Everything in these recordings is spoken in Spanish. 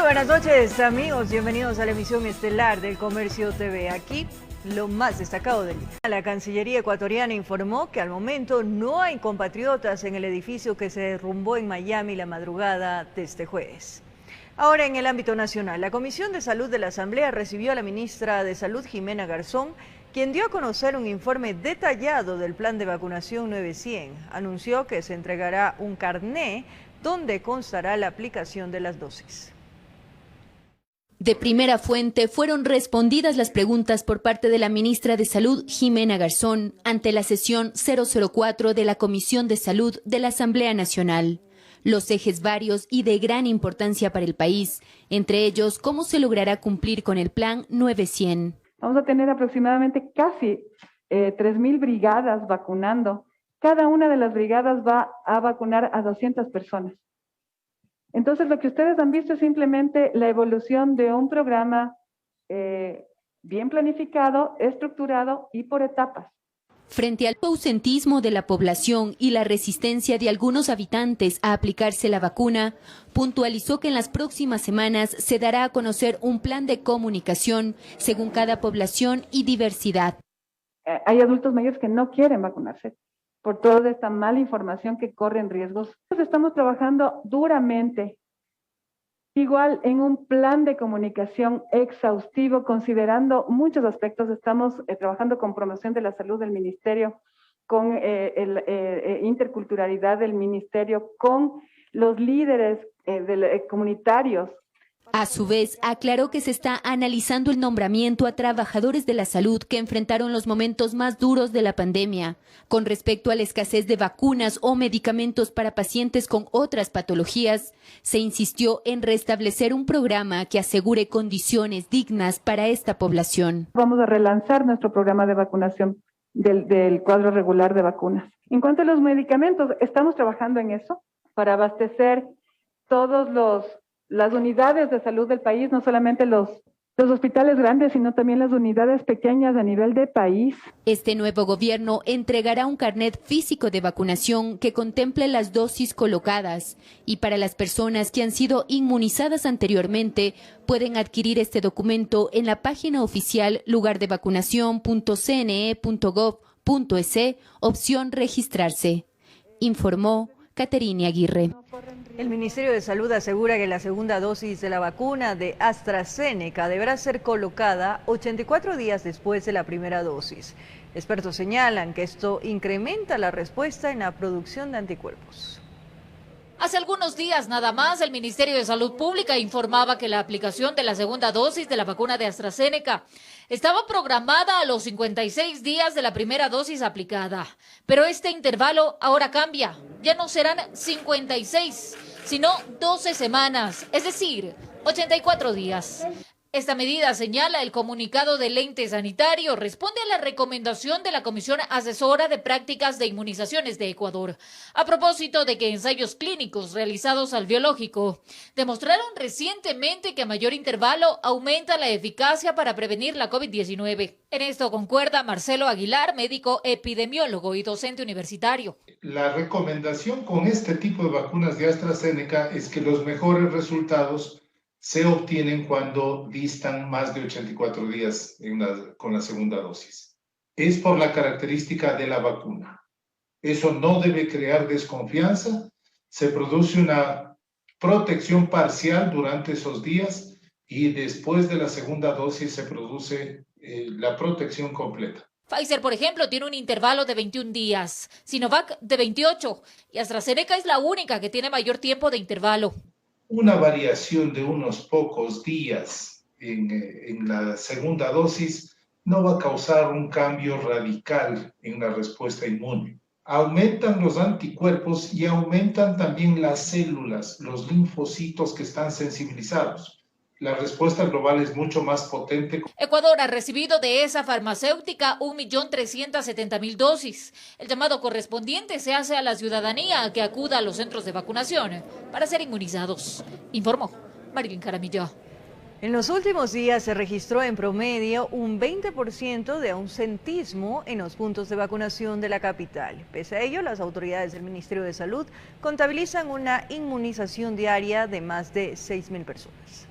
buenas noches, amigos. Bienvenidos a la emisión estelar del Comercio TV. Aquí lo más destacado del día. La Cancillería ecuatoriana informó que al momento no hay compatriotas en el edificio que se derrumbó en Miami la madrugada de este jueves. Ahora, en el ámbito nacional, la Comisión de Salud de la Asamblea recibió a la ministra de Salud, Jimena Garzón, quien dio a conocer un informe detallado del plan de vacunación 900. Anunció que se entregará un carné donde constará la aplicación de las dosis. De primera fuente fueron respondidas las preguntas por parte de la ministra de Salud, Jimena Garzón, ante la sesión 004 de la Comisión de Salud de la Asamblea Nacional. Los ejes varios y de gran importancia para el país, entre ellos cómo se logrará cumplir con el plan 900. Vamos a tener aproximadamente casi 3.000 brigadas vacunando. Cada una de las brigadas va a vacunar a 200 personas. Entonces, lo que ustedes han visto es simplemente la evolución de un programa bien planificado, estructurado y por etapas. Frente al ausentismo de la población y la resistencia de algunos habitantes a aplicarse la vacuna, puntualizó que en las próximas semanas se dará a conocer un plan de comunicación según cada población y diversidad. Hay adultos mayores que no quieren vacunarse por toda esta mala información que corren riesgos. Estamos trabajando duramente, igual en un plan de comunicación exhaustivo, considerando muchos aspectos. Estamos trabajando con promoción de la salud del ministerio, con interculturalidad del ministerio, con los líderes comunitarios. A su vez, aclaró que se está analizando el nombramiento a trabajadores de la salud que enfrentaron los momentos más duros de la pandemia. Con respecto a la escasez de vacunas o medicamentos para pacientes con otras patologías, se insistió en restablecer un programa que asegure condiciones dignas para esta población. Vamos a relanzar nuestro programa de vacunación del cuadro regular de vacunas. En cuanto a los medicamentos, estamos trabajando en eso para abastecer las unidades de salud del país, no solamente los hospitales grandes, sino también las unidades pequeñas a nivel de país. Este nuevo gobierno entregará un carnet físico de vacunación que contemple las dosis colocadas y para las personas que han sido inmunizadas anteriormente pueden adquirir este documento en la página oficial lugardevacunacion.cne.gov.es, opción registrarse. Informó Caterina Aguirre. El Ministerio de Salud asegura que la segunda dosis de la vacuna de AstraZeneca deberá ser colocada 84 días después de la primera dosis. Expertos señalan que esto incrementa la respuesta en la producción de anticuerpos. Hace algunos días nada más, el Ministerio de Salud Pública informaba que la aplicación de la segunda dosis de la vacuna de AstraZeneca estaba programada a los 56 días de la primera dosis aplicada. Pero este intervalo ahora cambia. Ya no serán 56, sino 12 semanas, es decir, 84 días. Esta medida, señala el comunicado del ente sanitario, responde a la recomendación de la Comisión Asesora de Prácticas de Inmunizaciones de Ecuador, a propósito de que ensayos clínicos realizados al biológico demostraron recientemente que a mayor intervalo aumenta la eficacia para prevenir la COVID-19. En esto concuerda Marcelo Aguilar, médico epidemiólogo y docente universitario. La recomendación con este tipo de vacunas de AstraZeneca es que los mejores resultados se obtienen cuando distan más de 84 días con la segunda dosis. Es por la característica de la vacuna. Eso no debe crear desconfianza. Se produce una protección parcial durante esos días y después de la segunda dosis se produce la protección completa. Pfizer, por ejemplo, tiene un intervalo de 21 días, Sinovac de 28 y AstraZeneca es la única que tiene mayor tiempo de intervalo. Una variación de unos pocos días en la segunda dosis no va a causar un cambio radical en la respuesta inmune. Aumentan los anticuerpos y aumentan también las células, los linfocitos que están sensibilizados. La respuesta global es mucho más potente. Ecuador ha recibido de esa farmacéutica 1.370.000 dosis. El llamado correspondiente se hace a la ciudadanía que acuda a los centros de vacunación para ser inmunizados. Informó Marilyn Caramillo. En los últimos días se registró en promedio un 20% de ausentismo en los puntos de vacunación de la capital. Pese a ello, las autoridades del Ministerio de Salud contabilizan una inmunización diaria de más de 6.000 personas.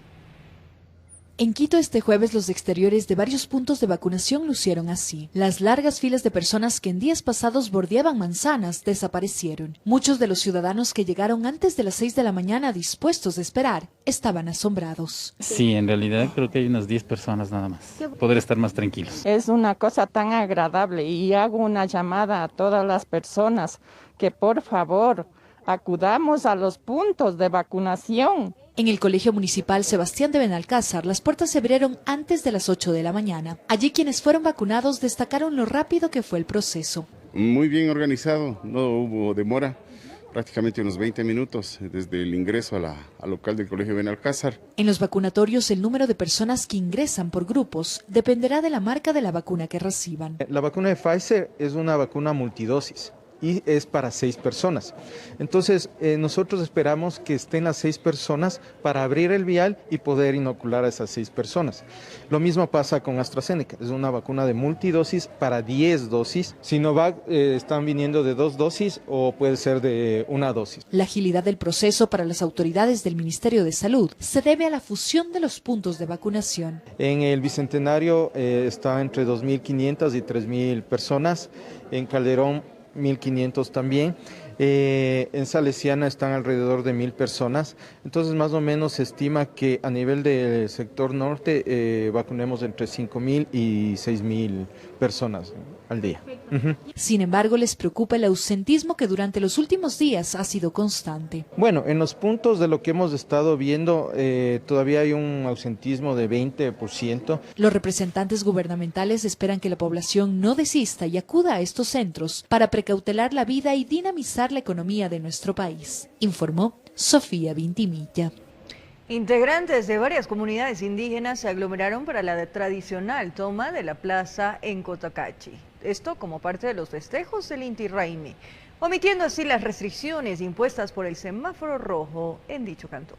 En Quito este jueves los exteriores de varios puntos de vacunación lucieron así. Las largas filas de personas que en días pasados bordeaban manzanas desaparecieron. Muchos de los ciudadanos que llegaron antes de las 6 de la mañana dispuestos a esperar estaban asombrados. Sí, en realidad creo que hay unas 10 personas nada más. Poder estar más tranquilos. Es una cosa tan agradable y hago una llamada a todas las personas que por favor acudamos a los puntos de vacunación. En el Colegio Municipal Sebastián de Benalcázar, las puertas se abrieron antes de las 8 de la mañana. Allí quienes fueron vacunados destacaron lo rápido que fue el proceso. Muy bien organizado, no hubo demora, prácticamente unos 20 minutos desde el ingreso al local del Colegio Benalcázar. En los vacunatorios, el número de personas que ingresan por grupos dependerá de la marca de la vacuna que reciban. La vacuna de Pfizer es una vacuna multidosis y es para 6 personas. Entonces, nosotros esperamos que estén las 6 personas para abrir el vial y poder inocular a esas 6 personas. Lo mismo pasa con AstraZeneca, es una vacuna de multidosis para 10 dosis. Sinovac están viniendo de 2 dosis o puede ser de 1 dosis. La agilidad del proceso para las autoridades del Ministerio de Salud se debe a la fusión de los puntos de vacunación. En el Bicentenario está entre 2.500 y 3.000 personas, en Calderón 1.500 también, en Salesiana están alrededor de 1.000 personas, entonces más o menos se estima que a nivel del sector norte vacunemos entre 5.000 y 6.000 personas al día. Sin embargo, les preocupa el ausentismo que durante los últimos días ha sido constante. Bueno, en los puntos de lo que hemos estado viendo, todavía hay un ausentismo de 20%. Los representantes gubernamentales esperan que la población no desista y acuda a estos centros para precautelar la vida y dinamizar la economía de nuestro país, informó Sofía Vintimilla. Integrantes de varias comunidades indígenas se aglomeraron para la tradicional toma de la plaza en Cotacachi. Esto como parte de los festejos del Inti Raymi, omitiendo así las restricciones impuestas por el semáforo rojo en dicho cantón.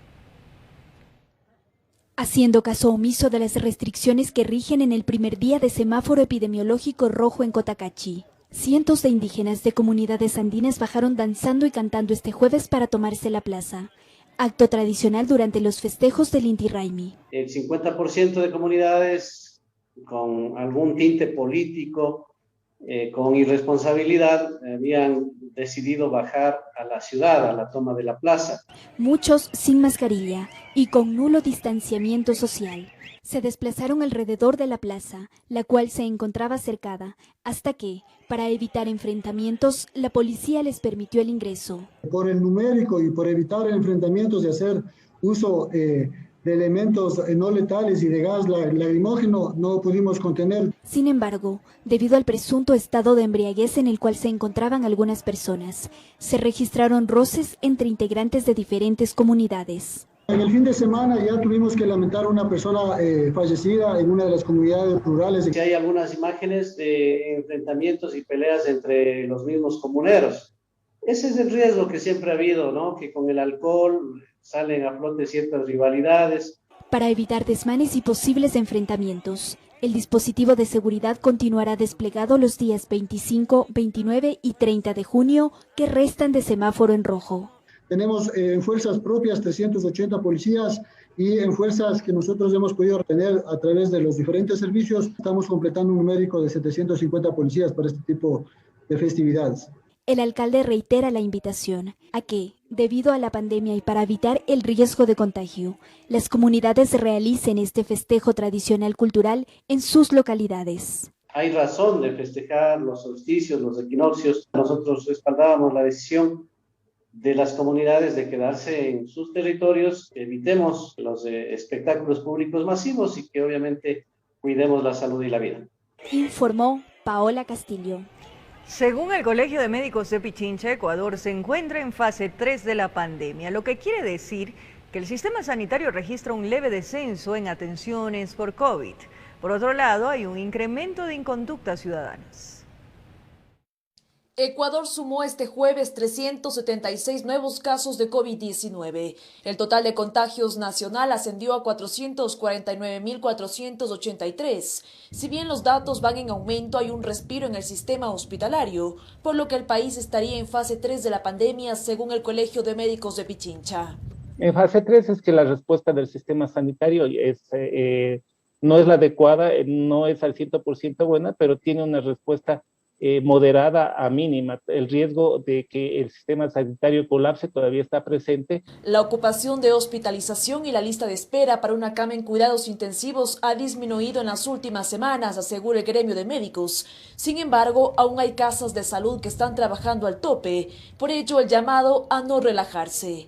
Haciendo caso omiso de las restricciones que rigen en el primer día de semáforo epidemiológico rojo en Cotacachi, cientos de indígenas de comunidades andinas bajaron danzando y cantando este jueves para tomarse la plaza. Acto tradicional durante los festejos del Inti Raymi. El 50% de comunidades con algún tinte político, con irresponsabilidad, habían decidido bajar a la ciudad, a la toma de la plaza. Muchos sin mascarilla y con nulo distanciamiento social. Se desplazaron alrededor de la plaza, la cual se encontraba cercada, hasta que, para evitar enfrentamientos, la policía les permitió el ingreso. Por el numérico y por evitar enfrentamientos y hacer uso de elementos no letales y de gas lacrimógeno, no pudimos contener. Sin embargo, debido al presunto estado de embriaguez en el cual se encontraban algunas personas, se registraron roces entre integrantes de diferentes comunidades. En el fin de semana ya tuvimos que lamentar una persona fallecida en una de las comunidades rurales. Hay algunas imágenes de enfrentamientos y peleas entre los mismos comuneros. Ese es el riesgo que siempre ha habido, ¿no? Que con el alcohol salen a flote ciertas rivalidades. Para evitar desmanes y posibles enfrentamientos, el dispositivo de seguridad continuará desplegado los días 25, 29 y 30 de junio que restan de semáforo en rojo. Tenemos en fuerzas propias 380 policías y en fuerzas que nosotros hemos podido retener a través de los diferentes servicios, estamos completando un numérico de 750 policías para este tipo de festividades. El alcalde reitera la invitación a que, debido a la pandemia y para evitar el riesgo de contagio, las comunidades realicen este festejo tradicional cultural en sus localidades. Hay razón de festejar los solsticios, los equinoccios. Nosotros respaldábamos la decisión de las comunidades de quedarse en sus territorios, que evitemos los espectáculos públicos masivos y que obviamente cuidemos la salud y la vida. Informó Paola Castillo. Según el Colegio de Médicos de Pichincha, Ecuador se encuentra en fase 3 de la pandemia, lo que quiere decir que el sistema sanitario registra un leve descenso en atenciones por COVID. Por otro lado, hay un incremento de inconductas ciudadanas. Ecuador sumó este jueves 376 nuevos casos de COVID-19. El total de contagios nacional ascendió a 449.483. Si bien los datos van en aumento, hay un respiro en el sistema hospitalario, por lo que el país estaría en fase 3 de la pandemia, según el Colegio de Médicos de Pichincha. En fase 3 es que la respuesta del sistema sanitario no es la adecuada, no es al 100% buena, pero tiene una respuesta moderada a mínima. El riesgo de que el sistema sanitario colapse todavía está presente. La ocupación de hospitalización y la lista de espera para una cama en cuidados intensivos ha disminuido en las últimas semanas, asegura el gremio de médicos. Sin embargo, aún hay casas de salud que están trabajando al tope, por ello el llamado a no relajarse.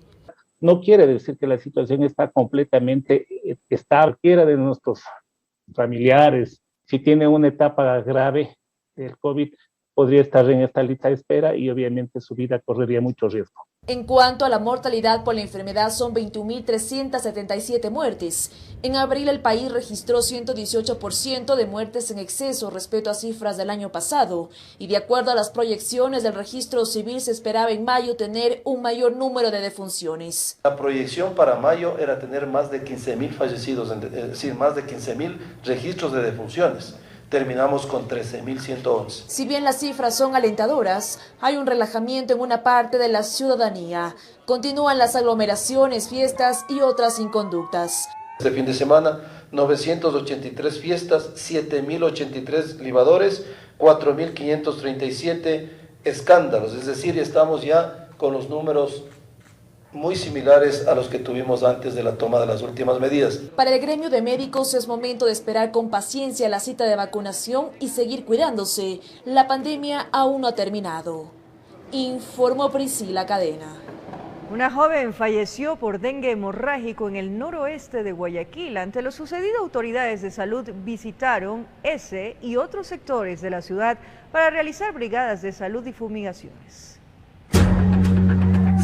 No quiere decir que la situación está completamente estable. Cualquiera de nuestros familiares, si tiene una etapa grave del COVID, podría estar en esta lista de espera y obviamente su vida correría mucho riesgo. En cuanto a la mortalidad por la enfermedad, son 21.377 muertes. En abril el país registró 118% de muertes en exceso respecto a cifras del año pasado, y de acuerdo a las proyecciones del registro civil se esperaba en mayo tener un mayor número de defunciones. La proyección para mayo era tener más de 15.000 fallecidos, es decir, más de 15.000 registros de defunciones. Terminamos con 13.111. Si bien las cifras son alentadoras, hay un relajamiento en una parte de la ciudadanía. Continúan las aglomeraciones, fiestas y otras inconductas. Este fin de semana, 983 fiestas, 7.083 libadores, 4.537 escándalos. Es decir, estamos ya con los números muy similares a los que tuvimos antes de la toma de las últimas medidas. Para el gremio de médicos es momento de esperar con paciencia la cita de vacunación y seguir cuidándose. La pandemia aún no ha terminado. Informó Priscila Cadena. Una joven falleció por dengue hemorrágico en el noroeste de Guayaquil. Ante lo sucedido, autoridades de salud visitaron ese y otros sectores de la ciudad para realizar brigadas de salud y fumigaciones.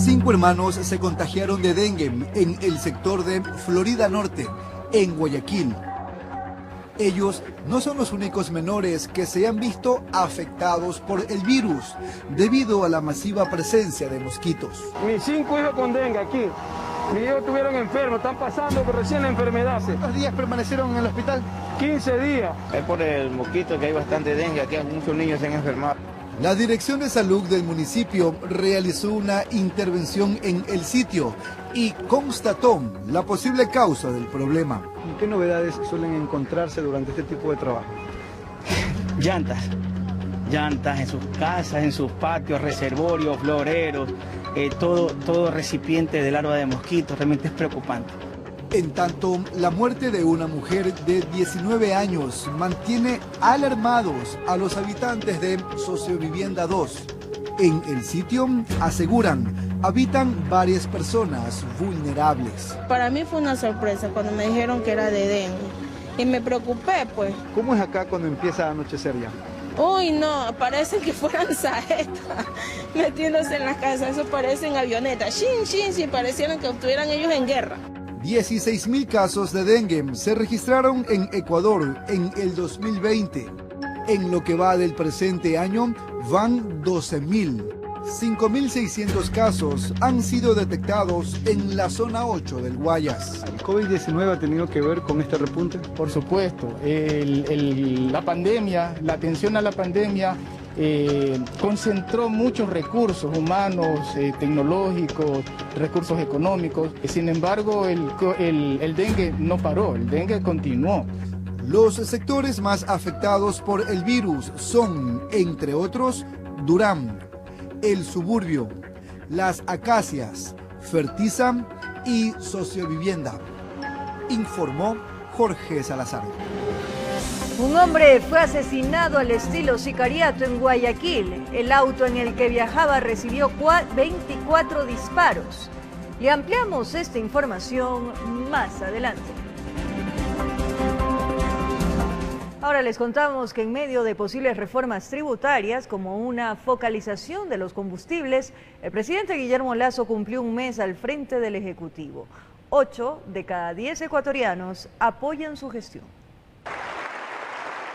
5 hermanos se contagiaron de dengue en el sector de Florida Norte, en Guayaquil. Ellos no son los únicos menores que se han visto afectados por el virus debido a la masiva presencia de mosquitos. Mis 5 hijos con dengue aquí. Mis hijos estuvieron enfermos, están pasando por recién la enfermedad. ¿Cuántos días permanecieron en el hospital? 15 días. Es por el mosquito que hay bastante dengue, aquí muchos niños se han enfermado. La Dirección de Salud del municipio realizó una intervención en el sitio y constató la posible causa del problema. ¿Qué novedades suelen encontrarse durante este tipo de trabajo? Llantas en sus casas, en sus patios, reservorios, floreros, todo recipiente de larva de mosquitos, realmente es preocupante. En tanto, la muerte de una mujer de 19 años mantiene alarmados a los habitantes de Sociovivienda 2. En el sitio, aseguran, habitan varias personas vulnerables. Para mí fue una sorpresa cuando me dijeron que era de dengue y me preocupé, pues. ¿Cómo es acá cuando empieza a anochecer ya? Uy, no, parecen que fueran saetas metiéndose en la casa, eso parecen avionetas. Sí, parecieran que estuvieran ellos en guerra. 16.000 casos de dengue se registraron en Ecuador en el 2020. En lo que va del presente año, van 12.000. 5.600 casos han sido detectados en la zona 8 del Guayas. ¿El COVID-19 ha tenido que ver con este repunte? Por supuesto. La pandemia, la atención a la pandemia concentró muchos recursos humanos, tecnológicos, recursos económicos. Sin embargo, el dengue no paró, el dengue continuó. Los sectores más afectados por el virus son, entre otros, Durán, El Suburbio, Las Acacias, Fertiza y Sociovivienda, informó Jorge Salazar. Un hombre fue asesinado al estilo sicariato en Guayaquil. El auto en el que viajaba recibió 24 disparos. Le ampliamos esta información más adelante. Ahora les contamos que en medio de posibles reformas tributarias, como una focalización de los combustibles, el presidente Guillermo Lasso cumplió un mes al frente del Ejecutivo. 8 de cada 10 ecuatorianos apoyan su gestión.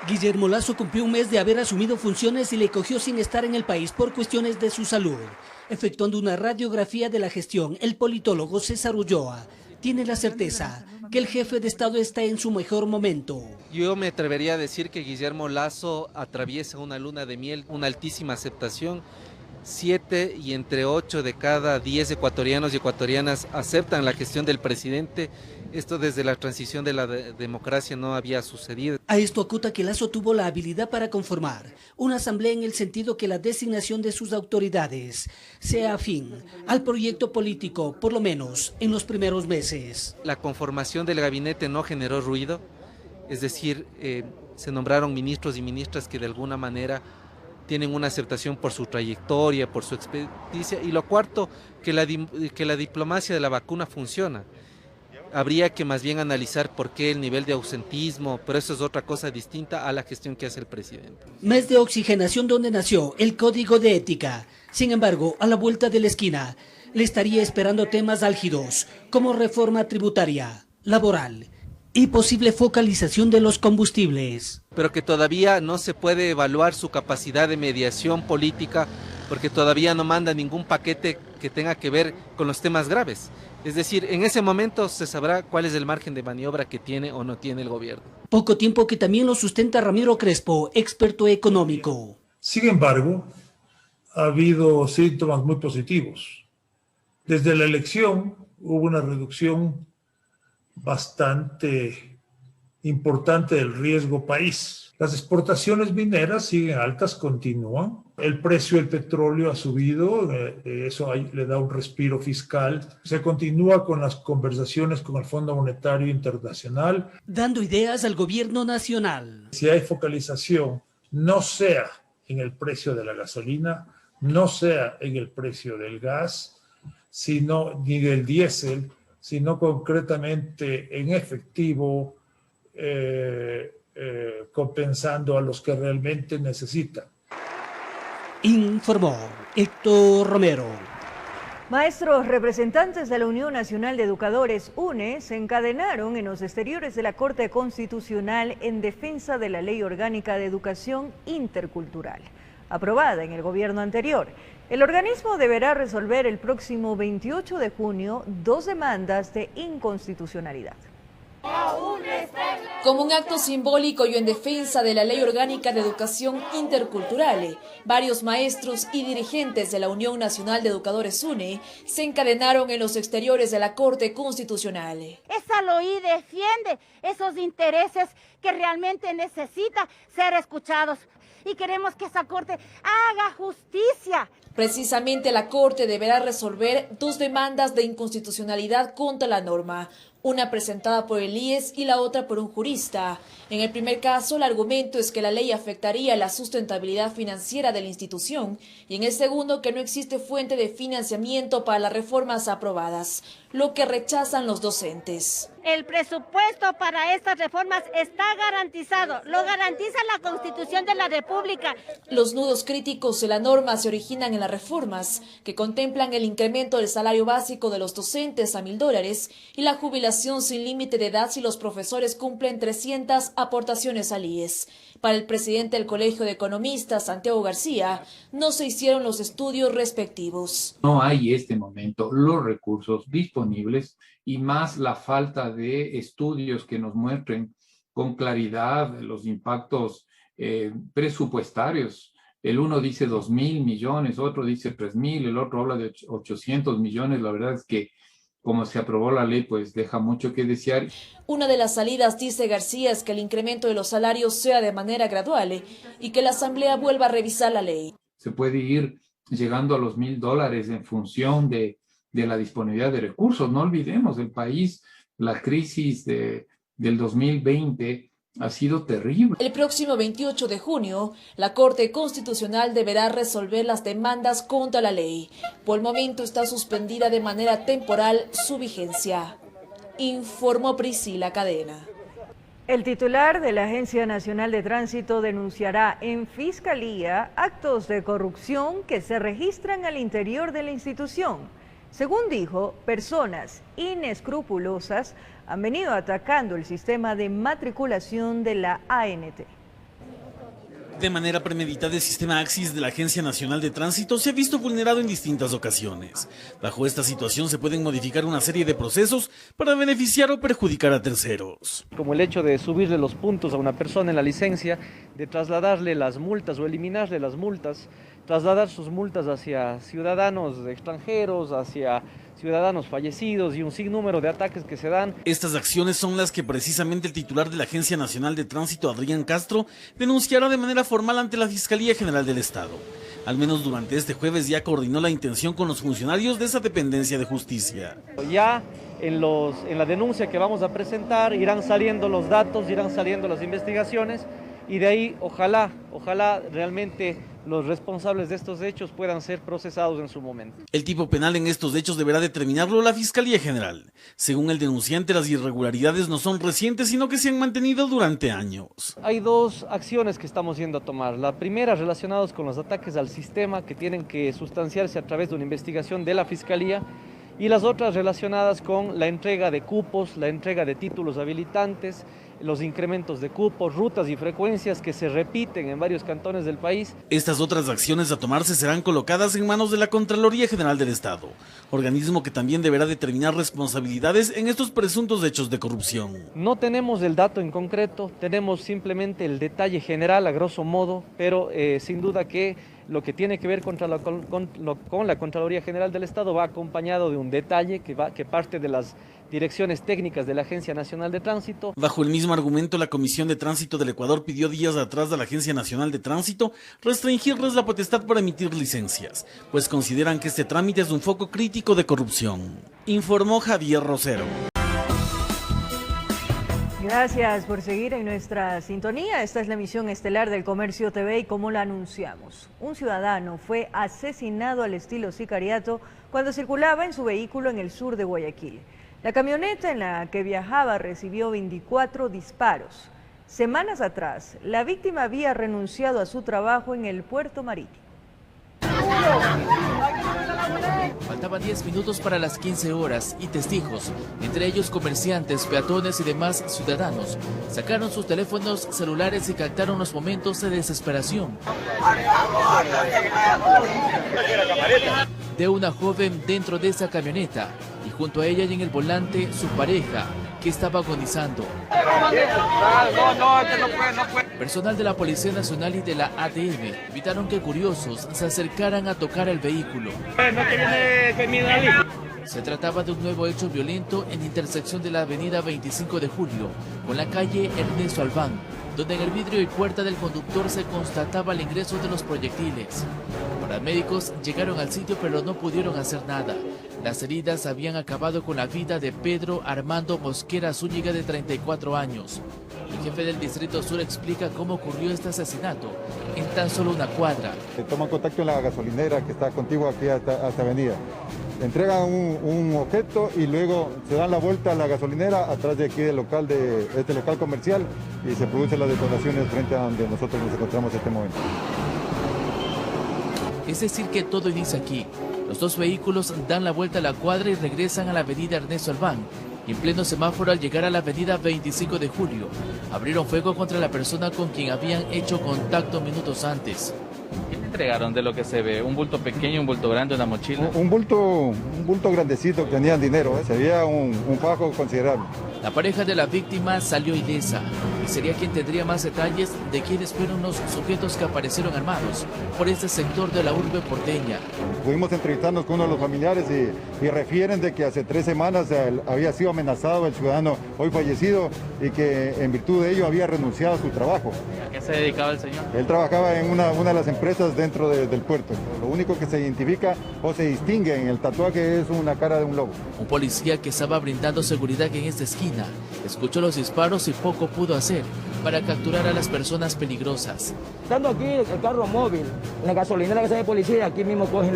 Guillermo Lasso cumplió un mes de haber asumido funciones y le cogió sin estar en el país por cuestiones de su salud. Efectuando una radiografía de la gestión, el politólogo César Ulloa tiene la certeza que el jefe de Estado está en su mejor momento. Yo me atrevería a decir que Guillermo Lasso atraviesa una luna de miel, una altísima aceptación 7 y entre 8 de cada 10 ecuatorianos y ecuatorianas aceptan la gestión del presidente. Esto desde la transición de la democracia no había sucedido. A esto acuta que Lasso tuvo la habilidad para conformar una asamblea en el sentido que la designación de sus autoridades sea afín al proyecto político, por lo menos en los primeros meses. La conformación del gabinete no generó ruido, es decir, se nombraron ministros y ministras que de alguna manera tienen una aceptación por su trayectoria, por su experticia. Y lo cuarto, que la diplomacia de la vacuna funciona. Habría que más bien analizar por qué el nivel de ausentismo, pero eso es otra cosa distinta a la gestión que hace el presidente. Mes de oxigenación donde nació el Código de Ética. Sin embargo, a la vuelta de la esquina, le estaría esperando temas álgidos como reforma tributaria, laboral y posible focalización de los combustibles. Pero que todavía no se puede evaluar su capacidad de mediación política porque todavía no manda ningún paquete que tenga que ver con los temas graves. Es decir, en ese momento se sabrá cuál es el margen de maniobra que tiene o no tiene el gobierno. Poco tiempo que también lo sustenta Ramiro Crespo, experto económico. Sin embargo, ha habido síntomas muy positivos. Desde la elección hubo una reducción bastante importante del riesgo país. Las exportaciones mineras siguen altas, continúan. El precio del petróleo ha subido, eso le da un respiro fiscal. Se continúa con las conversaciones con el Fondo Monetario Internacional. Dando ideas al gobierno nacional. Si hay focalización, no sea en el precio de la gasolina, no sea en el precio del gas, ni del diésel, sino concretamente en efectivo, compensando a los que realmente necesitan. Informó Héctor Romero. Maestros representantes de la Unión Nacional de Educadores, UNE, se encadenaron en los exteriores de la Corte Constitucional en defensa de la Ley Orgánica de Educación Intercultural, aprobada en el gobierno anterior. El organismo deberá resolver el próximo 28 de junio 2 demandas de inconstitucionalidad. Como un acto simbólico y en defensa de la Ley Orgánica de Educación Intercultural, varios maestros y dirigentes de la Unión Nacional de Educadores UNE se encadenaron en los exteriores de la Corte Constitucional. Esa LOI defiende esos intereses que realmente necesitan ser escuchados y queremos que esa Corte haga justicia. Precisamente la Corte deberá resolver 2 demandas de inconstitucionalidad contra la norma, una presentada por el IES y la otra por un jurista. En el primer caso, el argumento es que la ley afectaría la sustentabilidad financiera de la institución y en el segundo que no existe fuente de financiamiento para las reformas aprobadas, lo que rechazan los docentes. El presupuesto para estas reformas está garantizado, lo garantiza la Constitución de la República. Los nudos críticos de la norma se originan en las reformas, que contemplan el incremento del salario básico de los docentes a $1,000 y la jubilación sin límite de edad si los profesores cumplen 300 aportaciones al IES. Para el presidente del Colegio de Economistas, Santiago García, no se hicieron los estudios respectivos. No hay en este momento los recursos disponibles y más la falta de estudios que nos muestren con claridad los impactos presupuestarios. El uno dice 2.000 millones, otro dice 3.000, el otro habla de 800 millones. La verdad es que como se aprobó la ley, pues deja mucho que desear. Una de las salidas, dice García, es que el incremento de los salarios sea de manera gradual y que la Asamblea vuelva a revisar la ley. Se puede ir llegando a los $1,000 en función de la disponibilidad de recursos. No olvidemos, el país, la crisis del 2020 ha sido terrible. El próximo 28 de junio, la Corte Constitucional deberá resolver las demandas contra la ley. Por el momento está suspendida de manera temporal su vigencia. Informó Priscila Cadena. El titular de la Agencia Nacional de Tránsito denunciará en Fiscalía actos de corrupción que se registran al interior de la institución. Según dijo, personas inescrupulosas han venido atacando el sistema de matriculación de la ANT. De manera premeditada, el sistema AXIS de la Agencia Nacional de Tránsito se ha visto vulnerado en distintas ocasiones. Bajo esta situación se pueden modificar una serie de procesos para beneficiar o perjudicar a terceros. Como el hecho de subirle los puntos a una persona en la licencia, de trasladarle las multas o eliminarle las multas, trasladar sus multas hacia ciudadanos extranjeros, hacia ciudadanos fallecidos y un sinnúmero de ataques que se dan. Estas acciones son las que precisamente el titular de la Agencia Nacional de Tránsito, Adrián Castro, denunciará de manera formal ante la Fiscalía General del Estado. Al menos durante este jueves ya coordinó la intención con los funcionarios de esa dependencia de justicia. Ya en la denuncia que vamos a presentar irán saliendo los datos, irán saliendo las investigaciones y de ahí ojalá realmente los responsables de estos hechos puedan ser procesados en su momento. El tipo penal en estos hechos deberá determinarlo la Fiscalía General. Según el denunciante, las irregularidades no son recientes, sino que se han mantenido durante años. Hay dos acciones que estamos yendo a tomar. La primera, relacionados con los ataques al sistema, que tienen que sustanciarse a través de una investigación de la Fiscalía, y las otras relacionadas con la entrega de cupos, la entrega de títulos habilitantes, los incrementos de cupos, rutas y frecuencias que se repiten en varios cantones del país. Estas otras acciones a tomarse serán colocadas en manos de la Contraloría General del Estado, organismo que también deberá determinar responsabilidades en estos presuntos hechos de corrupción. No tenemos el dato en concreto, tenemos simplemente el detalle general a grosso modo, pero sin duda que lo que tiene que ver con la Contraloría General del Estado va acompañado de un detalle que parte de las direcciones técnicas de la Agencia Nacional de Tránsito. Bajo el mismo argumento, la Comisión de Tránsito del Ecuador pidió días atrás a la Agencia Nacional de Tránsito restringirles la potestad para emitir licencias, pues consideran que este trámite es un foco crítico de corrupción. Informó Javier Rosero. Gracias por seguir en nuestra sintonía. Esta es la emisión estelar del Comercio TV y como la anunciamos, un ciudadano fue asesinado al estilo sicariato cuando circulaba en su vehículo en el sur de Guayaquil. La camioneta en la que viajaba recibió 24 disparos. Semanas atrás, la víctima había renunciado a su trabajo en el puerto marítimo. Faltaban 10 minutos para las 15 horas y testigos, entre ellos comerciantes, peatones y demás ciudadanos, sacaron sus teléfonos celulares y captaron los momentos de desesperación de una joven dentro de esa camioneta y junto a ella y en el volante su pareja, que estaba agonizando. Personal de la Policía Nacional y de la ADM evitaron que curiosos se acercaran a tocar el vehículo. Se trataba de un nuevo hecho violento en intersección de la avenida 25 de Julio con la calle Ernesto Albán, donde en el vidrio y puerta del conductor se constataba el ingreso de los proyectiles. Paramédicos llegaron al sitio pero no pudieron hacer nada. Las heridas habían acabado con la vida de Pedro Armando Mosquera Zúñiga, de 34 años. El jefe del Distrito Sur explica cómo ocurrió este asesinato en tan solo una cuadra. Se toma contacto en la gasolinera que está contigua aquí a esta avenida. Entregan un objeto y luego se dan la vuelta a la gasolinera atrás de aquí del local, de este local comercial, y se producen las detonaciones frente a donde nosotros nos encontramos en este momento. Es decir que todo inicia aquí. Los dos vehículos dan la vuelta a la cuadra y regresan a la avenida Ernesto Albán. Y en pleno semáforo, al llegar a la avenida 25 de Julio, abrieron fuego contra la persona con quien habían hecho contacto minutos antes. ¿Qué le entregaron de lo que se ve? ¿Un bulto pequeño, un bulto grande, una mochila? Un bulto grandecito, tenían dinero, se veía un fajo considerable. La pareja de la víctima salió ilesa y sería quien tendría más detalles de quiénes fueron los sujetos que aparecieron armados por este sector de la urbe porteña. Pudimos entrevistarnos con uno de los familiares y refieren de que hace 3 semanas había sido amenazado el ciudadano hoy fallecido y que en virtud de ello había renunciado a su trabajo. ¿A qué se dedicaba el señor? Él trabajaba en una de las empresas dentro del puerto. Lo único que se identifica o se distingue en el tatuaje es una cara de un lobo. Un policía que estaba brindando seguridad en esta esquina escuchó los disparos y poco pudo hacer para capturar a las personas peligrosas. Estando aquí el carro móvil, en la gasolinera que sale policía, aquí mismo cogen,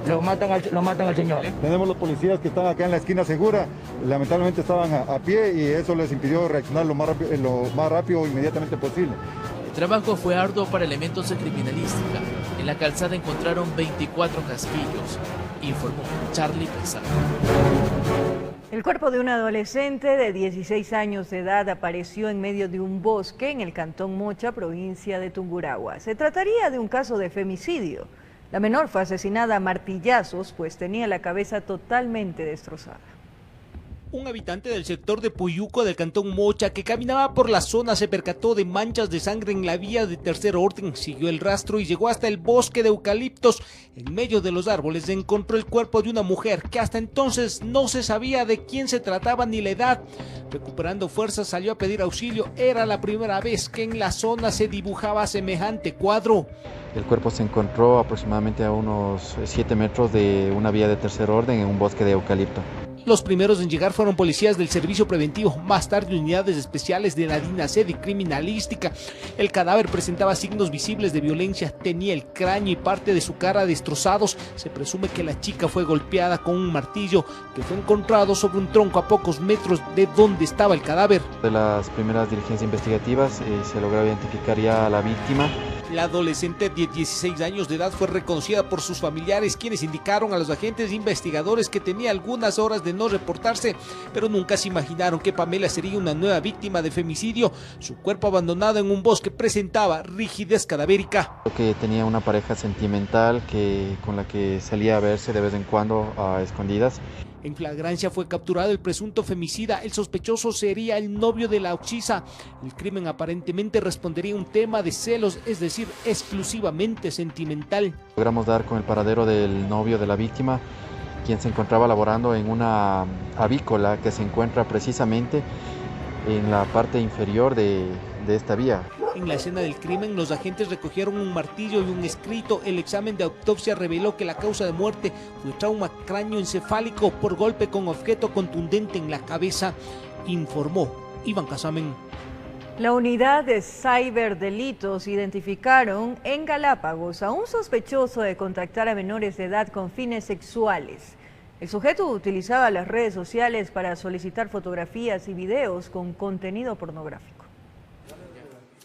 lo matan al señor. Tenemos los policías que están acá en la esquina segura, lamentablemente estaban a pie y eso les impidió reaccionar lo más rápido e inmediatamente posible. El trabajo fue arduo para elementos de criminalística. En la calzada encontraron 24 casquillos, informó Charlie Pizarro. El cuerpo de un adolescente de 16 años de edad apareció en medio de un bosque en el cantón Mocha, provincia de Tungurahua. Se trataría de un caso de femicidio. La menor fue asesinada a martillazos, pues tenía la cabeza totalmente destrozada. Un habitante del sector de Puyuco del cantón Mocha que caminaba por la zona se percató de manchas de sangre en la vía de tercer orden, siguió el rastro y llegó hasta el bosque de eucaliptos. En medio de los árboles encontró el cuerpo de una mujer que hasta entonces no se sabía de quién se trataba ni la edad. Recuperando fuerzas salió a pedir auxilio. Era la primera vez que en la zona se dibujaba semejante cuadro. El cuerpo se encontró aproximadamente a unos 7 metros de una vía de tercer orden en un bosque de eucalipto. Los primeros en llegar fueron policías del servicio preventivo, más tarde unidades especiales de la DINASED y criminalística. El cadáver presentaba signos visibles de violencia, tenía el cráneo y parte de su cara destrozados. Se presume que la chica fue golpeada con un martillo que fue encontrado sobre un tronco a pocos metros de donde estaba el cadáver. De las primeras diligencias investigativas se logró identificar ya a la víctima. La adolescente de 16 años de edad fue reconocida por sus familiares, quienes indicaron a los agentes investigadores que tenía algunas horas de no reportarse, pero nunca se imaginaron que Pamela sería una nueva víctima de femicidio. Su cuerpo abandonado en un bosque presentaba rigidez cadavérica. Que tenía una pareja sentimental con la que salía a verse de vez en cuando a escondidas. En flagrancia fue capturado el presunto femicida. El sospechoso sería el novio de la occiso. El crimen aparentemente respondería a un tema de celos, es decir, exclusivamente sentimental. Logramos dar con el paradero del novio de la víctima, quien se encontraba laborando en una avícola que se encuentra precisamente en la parte inferior de esta vía. En la escena del crimen, los agentes recogieron un martillo y un escrito. El examen de autopsia reveló que la causa de muerte fue trauma cráneoencefálico por golpe con objeto contundente en la cabeza, informó Iván Casamen. La unidad de ciberdelitos identificaron en Galápagos a un sospechoso de contactar a menores de edad con fines sexuales. El sujeto utilizaba las redes sociales para solicitar fotografías y videos con contenido pornográfico.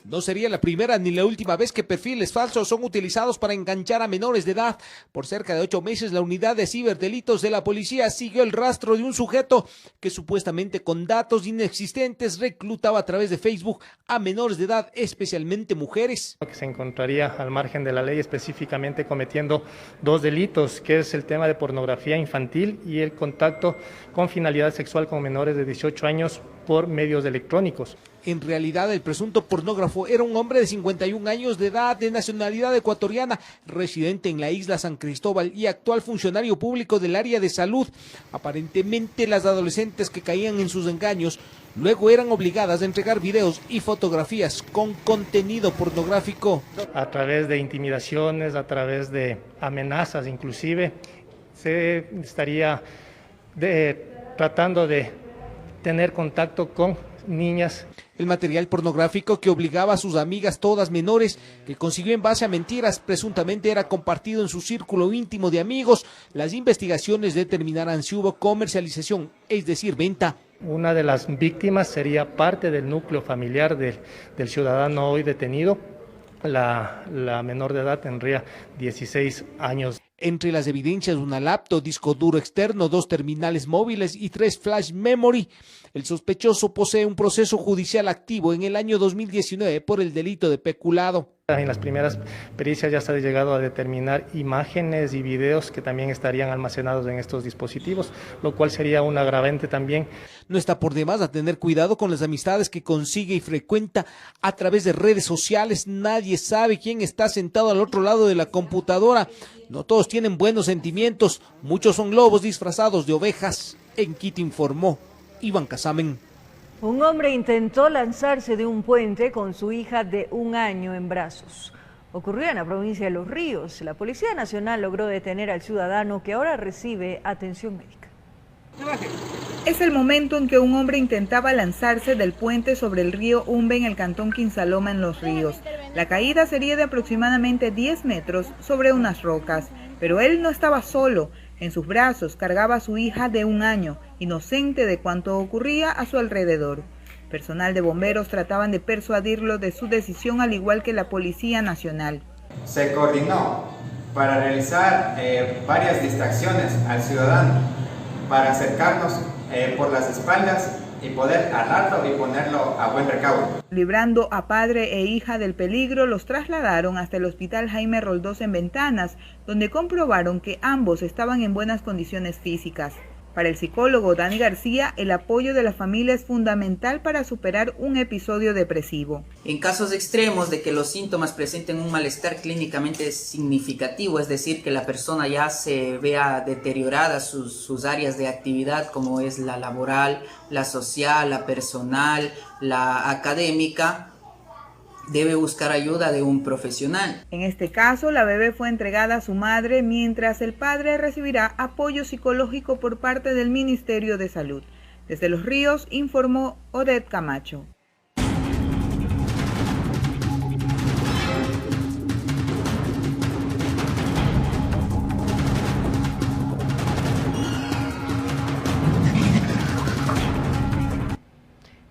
No sería la primera ni la última vez que perfiles falsos son utilizados para enganchar a menores de edad. Por cerca de 8 meses, la unidad de ciberdelitos de la policía siguió el rastro de un sujeto que supuestamente con datos inexistentes reclutaba a través de Facebook a menores de edad, especialmente mujeres. Que se encontraría al margen de la ley, específicamente cometiendo 2 delitos, que es el tema de pornografía infantil y el contacto con finalidad sexual con menores de 18 años por medios electrónicos. En realidad, el presunto pornógrafo era un hombre de 51 años de edad, de nacionalidad ecuatoriana, residente en la isla San Cristóbal y actual funcionario público del área de salud. Aparentemente, las adolescentes que caían en sus engaños luego eran obligadas a entregar videos y fotografías con contenido pornográfico. A través de intimidaciones, a través de amenazas inclusive, se estaría tratando de tener contacto con niñas. El material pornográfico que obligaba a sus amigas, todas menores, que consiguió en base a mentiras, presuntamente era compartido en su círculo íntimo de amigos. Las investigaciones determinarán si hubo comercialización, es decir, venta. Una de las víctimas sería parte del núcleo familiar del ciudadano hoy detenido. La menor de edad tendría 16 años. Entre las evidencias, una laptop, disco duro externo, 2 terminales móviles y 3 flash memory. El sospechoso posee un proceso judicial activo en el año 2019 por el delito de peculado. En las primeras pericias ya se ha llegado a determinar imágenes y videos que también estarían almacenados en estos dispositivos, lo cual sería un agravante también. No está por demás a tener cuidado con las amistades que consigue y frecuenta a través de redes sociales. Nadie sabe quién está sentado al otro lado de la computadora. No todos tienen buenos sentimientos, muchos son lobos disfrazados de ovejas. En Quito informó Iván Casamen. Un hombre intentó lanzarse de un puente con su hija de 1 año en brazos. Ocurrió en la provincia de Los Ríos. La Policía Nacional logró detener al ciudadano que ahora recibe atención médica. Es el momento en que un hombre intentaba lanzarse del puente sobre el río Umbe en el cantón Quinsaloma en Los Ríos. La caída sería de aproximadamente 10 metros sobre unas rocas, pero él no estaba solo. En sus brazos cargaba a su hija de 1 año, inocente de cuanto ocurría a su alrededor. Personal de bomberos trataban de persuadirlo de su decisión, al igual que la Policía Nacional. Se coordinó para realizar varias distracciones al ciudadano, para acercarnos por las espaldas y poder alarlo y ponerlo a buen recaudo. Librando a padre e hija del peligro, los trasladaron hasta el Hospital Jaime Roldós en Ventanas, donde comprobaron que ambos estaban en buenas condiciones físicas. Para el psicólogo Dani García, el apoyo de la familia es fundamental para superar un episodio depresivo. En casos extremos de que los síntomas presenten un malestar clínicamente significativo, es decir, que la persona ya se vea deterioradas sus áreas de actividad, como es la laboral, la social, la personal, la académica, debe buscar ayuda de un profesional. En este caso, la bebé fue entregada a su madre, mientras el padre recibirá apoyo psicológico por parte del Ministerio de Salud. Desde Los Ríos, informó Odette Camacho.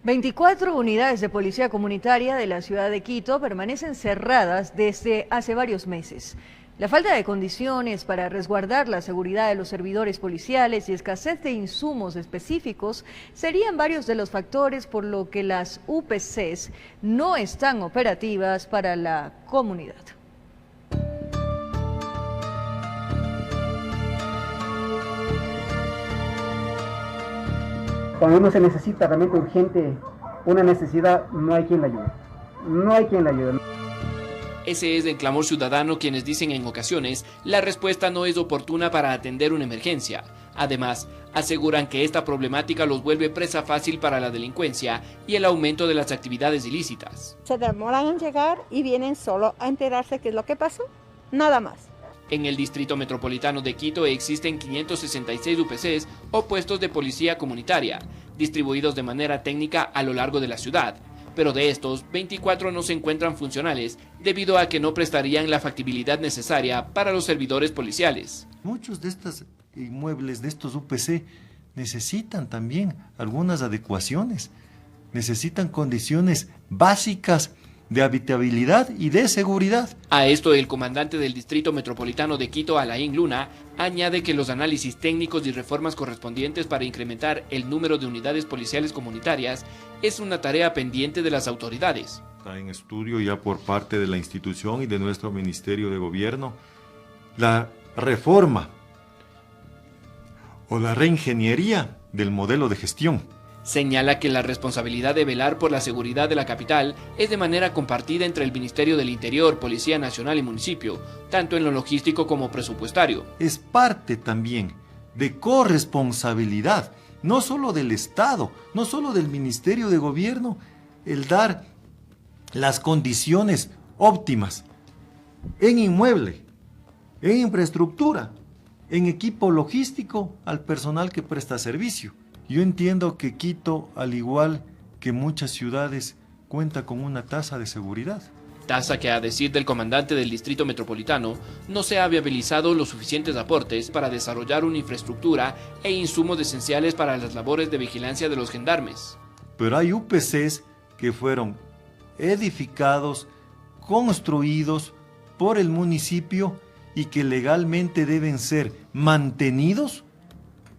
...24 unidades de policía comunitaria de la ciudad de Quito permanecen cerradas desde hace varios meses. La falta de condiciones para resguardar la seguridad de los servidores policiales y escasez de insumos específicos serían varios de los factores por lo que las UPCs no están operativas para la comunidad. Cuando uno se necesita realmente urgente una necesidad, no hay quien la ayude. No hay quien la ayude. Ese es el clamor ciudadano, quienes dicen en ocasiones la respuesta no es oportuna para atender una emergencia. Además, aseguran que esta problemática los vuelve presa fácil para la delincuencia y el aumento de las actividades ilícitas. Se demoran en llegar y vienen solo a enterarse qué es lo que pasó, nada más. En el Distrito Metropolitano de Quito existen 566 UPCs o puestos de policía comunitaria, distribuidos de manera técnica a lo largo de la ciudad, pero de estos, 24 no se encuentran funcionales debido a que no prestarían la factibilidad necesaria para los servidores policiales. Muchos de estos inmuebles, de estos UPC, necesitan también algunas adecuaciones, necesitan condiciones básicas de habitabilidad y de seguridad. A esto el comandante del Distrito Metropolitano de Quito, Alain Luna, añade que los análisis técnicos y reformas correspondientes para incrementar el número de unidades policiales comunitarias es una tarea pendiente de las autoridades. Está en estudio ya por parte de la institución y de nuestro Ministerio de Gobierno la reforma o la reingeniería del modelo de gestión. Señala que la responsabilidad de velar por la seguridad de la capital es de manera compartida entre el Ministerio del Interior, Policía Nacional y Municipio, tanto en lo logístico como presupuestario. Es parte también de corresponsabilidad, no solo del Estado, no solo del Ministerio de Gobierno, el dar las condiciones óptimas en inmueble, en infraestructura, en equipo logístico al personal que presta servicio. Yo entiendo que Quito, al igual que muchas ciudades, cuenta con una tasa de seguridad. Tasa que, a decir del comandante del Distrito Metropolitano, no se ha viabilizado los suficientes aportes para desarrollar una infraestructura e insumos esenciales para las labores de vigilancia de los gendarmes. Pero hay UPCs que fueron edificados, construidos por el municipio y que legalmente deben ser mantenidos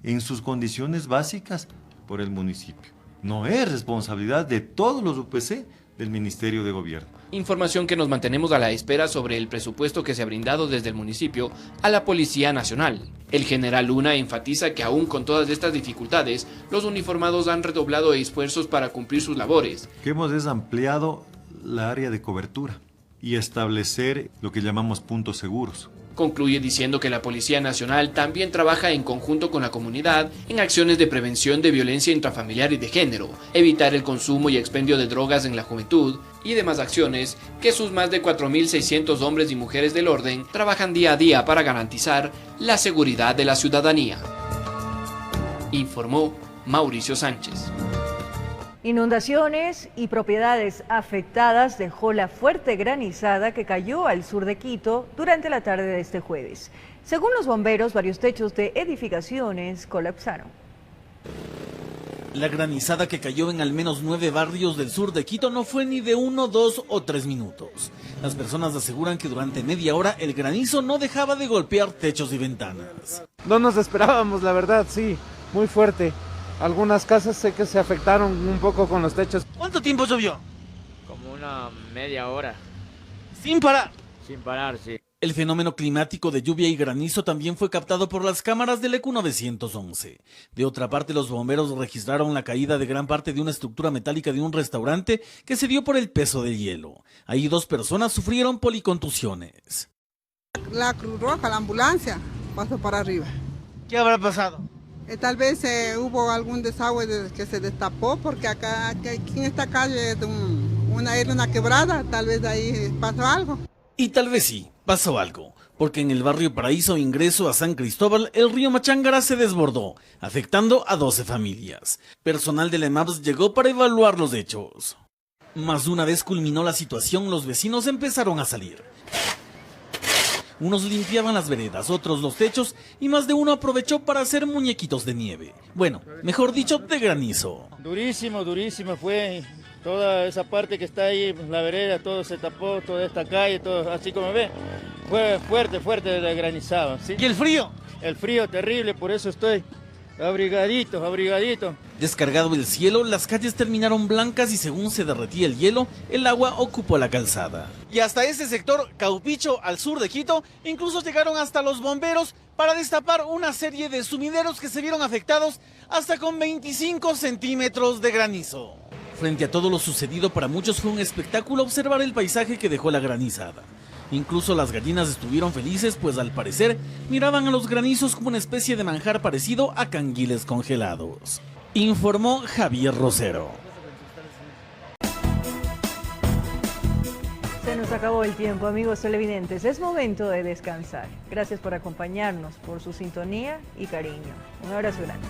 en sus condiciones básicas por el municipio. No es responsabilidad de todos los UPC del Ministerio de Gobierno. Información que nos mantenemos a la espera sobre el presupuesto que se ha brindado desde el municipio a la Policía Nacional. El general Luna enfatiza que aún con todas estas dificultades, los uniformados han redoblado esfuerzos para cumplir sus labores. Que hemos ampliado la área de cobertura y establecer lo que llamamos puntos seguros. Concluye diciendo que la Policía Nacional también trabaja en conjunto con la comunidad en acciones de prevención de violencia intrafamiliar y de género, evitar el consumo y expendio de drogas en la juventud y demás acciones que sus más de 4.600 hombres y mujeres del orden trabajan día a día para garantizar la seguridad de la ciudadanía. Informó Mauricio Sánchez. Inundaciones y propiedades afectadas dejó la fuerte granizada que cayó al sur de Quito durante la tarde de este jueves. Según los bomberos, varios techos de edificaciones colapsaron. La granizada que cayó en al menos 9 barrios del sur de Quito no fue ni de 1, 2 o 3 minutos. Las personas aseguran que durante media hora el granizo no dejaba de golpear techos y ventanas. No nos esperábamos, la verdad, sí, muy fuerte. Algunas casas sé que se afectaron un poco con los techos. ¿Cuánto tiempo llovió? Como una media hora. ¿Sin parar? Sin parar, sí. El fenómeno climático de lluvia y granizo también fue captado por las cámaras del ECU 911. De otra parte, los bomberos registraron la caída de gran parte de una estructura metálica de un restaurante que se dio por el peso del hielo. Ahí 2 personas sufrieron policontusiones. La Cruz Roja, la ambulancia, pasó para arriba. ¿Qué habrá pasado? Tal vez hubo algún desagüe que se destapó, porque acá aquí en esta calle era una quebrada, tal vez de ahí pasó algo. Y tal vez sí, pasó algo, porque en el barrio Paraíso, ingreso a San Cristóbal, el río Machángara se desbordó, afectando a 12 familias. Personal de la EMAPS llegó para evaluar los hechos. Más una vez culminó la situación, los vecinos empezaron a salir. Unos limpiaban las veredas, otros los techos y más de uno aprovechó para hacer muñequitos de nieve. Bueno, mejor dicho, de granizo. Durísimo, durísimo fue. Toda esa parte que está ahí, la vereda, todo se tapó, toda esta calle, todo así como ve. Fue fuerte el granizado. ¿Sí? ¿Y el frío? El frío terrible, por eso estoy abrigadito. Descargado el cielo, las calles terminaron blancas y según se derretía el hielo, el agua ocupó la calzada. Y hasta ese sector, Caupicho, al sur de Quito, incluso llegaron hasta los bomberos para destapar una serie de sumideros que se vieron afectados hasta con 25 centímetros de granizo. Frente a todo lo sucedido, para muchos fue un espectáculo observar el paisaje que dejó la granizada. Incluso las gallinas estuvieron felices, pues al parecer miraban a los granizos como una especie de manjar parecido a canguiles congelados. Informó Javier Rosero. Se nos acabó el tiempo, amigos televidentes. Es momento de descansar. Gracias por acompañarnos, por su sintonía y cariño. Un abrazo grande.